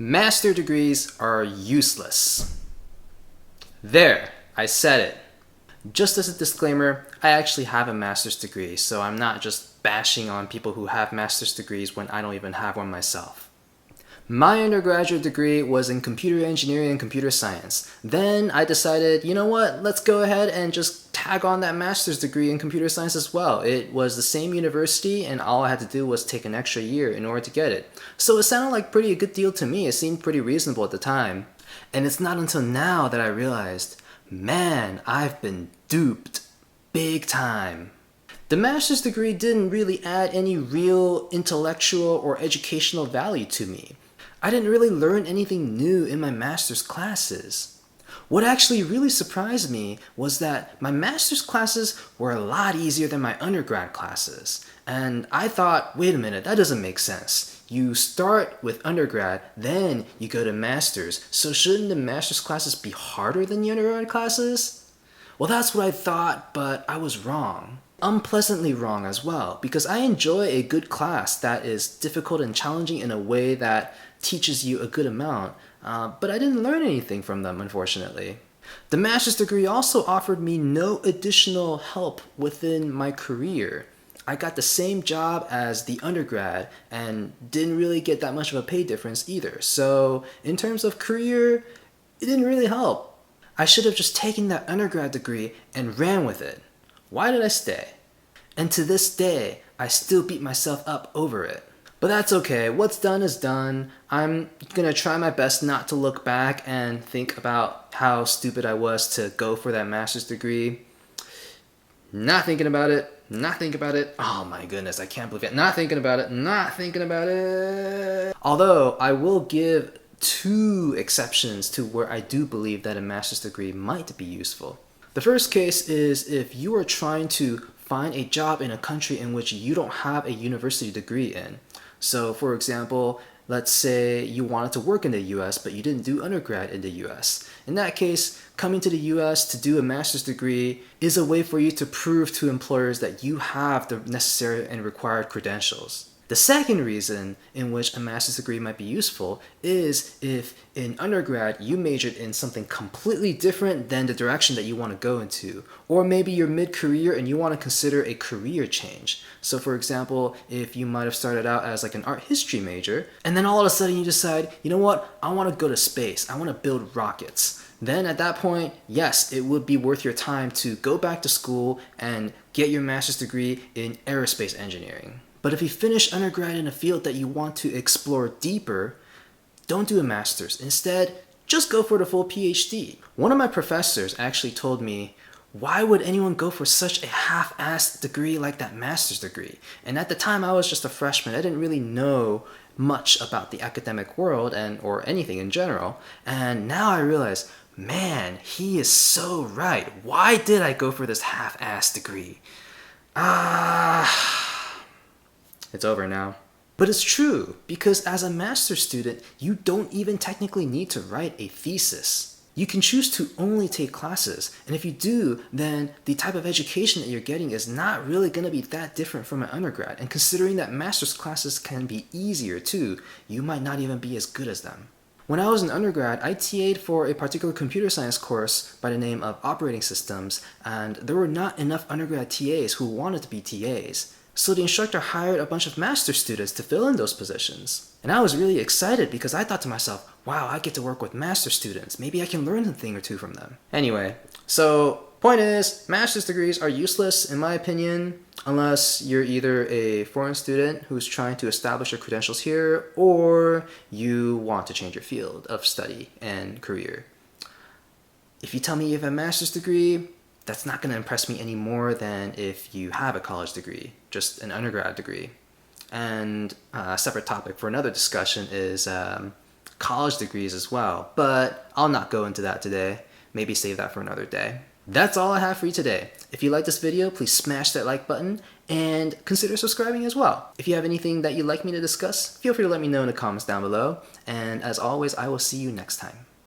Master degrees are useless. There, I said it. Just as a disclaimer, I actually have a master's degree, so I'm not just bashing on people who have master's degrees when I don't even have one myself. My undergraduate degree was in computer engineering and computer science. Then I decided, you know what, let's go ahead and just tag on that master's degree in computer science as well. It was the same university and all I had to do was take an extra year in order to get it. So it sounded like a good deal to me. It seemed pretty reasonable at the time. And it's not until now that I realized, man, I've been duped. Big time. The master's degree didn't really add any real intellectual or educational value to me. I didn't really learn anything new in my master's classes. What actually really surprised me was that my master's classes were a lot easier than my undergrad classes. And I thought, wait a minute, that doesn't make sense. You start with undergrad, then you go to master's, so shouldn't the master's classes be harder than the undergrad classes? Well, that's what I thought, but I was wrong. Unpleasantly wrong as well, because I enjoy a good class that is difficult and challenging in a way that teaches you a good amount, but I didn't learn anything from them, unfortunately. The master's degree also offered me no additional help within my career. I got the same job as the undergrad and didn't really get that much of a pay difference either. So in terms of career, it didn't really help. I should have just taken that undergrad degree and ran with it. Why did I stay? And to this day, I still beat myself up over it. But that's okay, what's done is done. I'm gonna try my best not to look back and think about how stupid I was to go for that master's degree. Not thinking about it, not thinking about it. Oh my goodness, I can't believe it. Not thinking about it, not thinking about it. Although, I will give two exceptions to where I do believe that a master's degree might be useful. The first case is if you are trying to find a job in a country in which you don't have a university degree in. So for example, let's say you wanted to work in the US but you didn't do undergrad in the US. In that case, coming to the US to do a master's degree is a way for you to prove to employers that you have the necessary and required credentials. The second reason in which a master's degree might be useful is if in undergrad you majored in something completely different than the direction that you want to go into. Or maybe you're mid-career and you want to consider a career change. So for example, if you might have started out as like an art history major, and then all of a sudden you decide, you know what, I want to go to space, I want to build rockets. Then at that point, yes, it would be worth your time to go back to school and get your master's degree in aerospace engineering. But if you finish undergrad in a field that you want to explore deeper, don't do a master's. Instead, just go for the full PhD. One of my professors actually told me, why would anyone go for such a half-assed degree like that master's degree? And at the time, I was just a freshman. I didn't really know much about the academic world or anything in general. And now I realize, man, he is so right. Why did I go for this half-assed degree? It's over now. But it's true, because as a master's student, you don't even technically need to write a thesis. You can choose to only take classes, and if you do, then the type of education that you're getting is not really going to be that different from an undergrad. And considering that master's classes can be easier too, you might not even be as good as them. When I was an undergrad, I TA'd for a particular computer science course by the name of operating systems, and there were not enough undergrad TAs who wanted to be TAs. So the instructor hired a bunch of master's students to fill in those positions. And I was really excited because I thought to myself, wow, I get to work with master's students. Maybe I can learn a thing or two from them. Anyway, so point is, master's degrees are useless in my opinion, unless you're either a foreign student who's trying to establish your credentials here, or you want to change your field of study and career. If you tell me you have a master's degree, that's not going to impress me any more than if you have a college degree, just an undergrad degree. And a separate topic for another discussion is college degrees as well, but I'll not go into that today. Maybe save that for another day. That's all I have for you today. If you like this video, please smash that like button and consider subscribing as well. If you have anything that you'd like me to discuss, feel free to let me know in the comments down below. And as always, I will see you next time.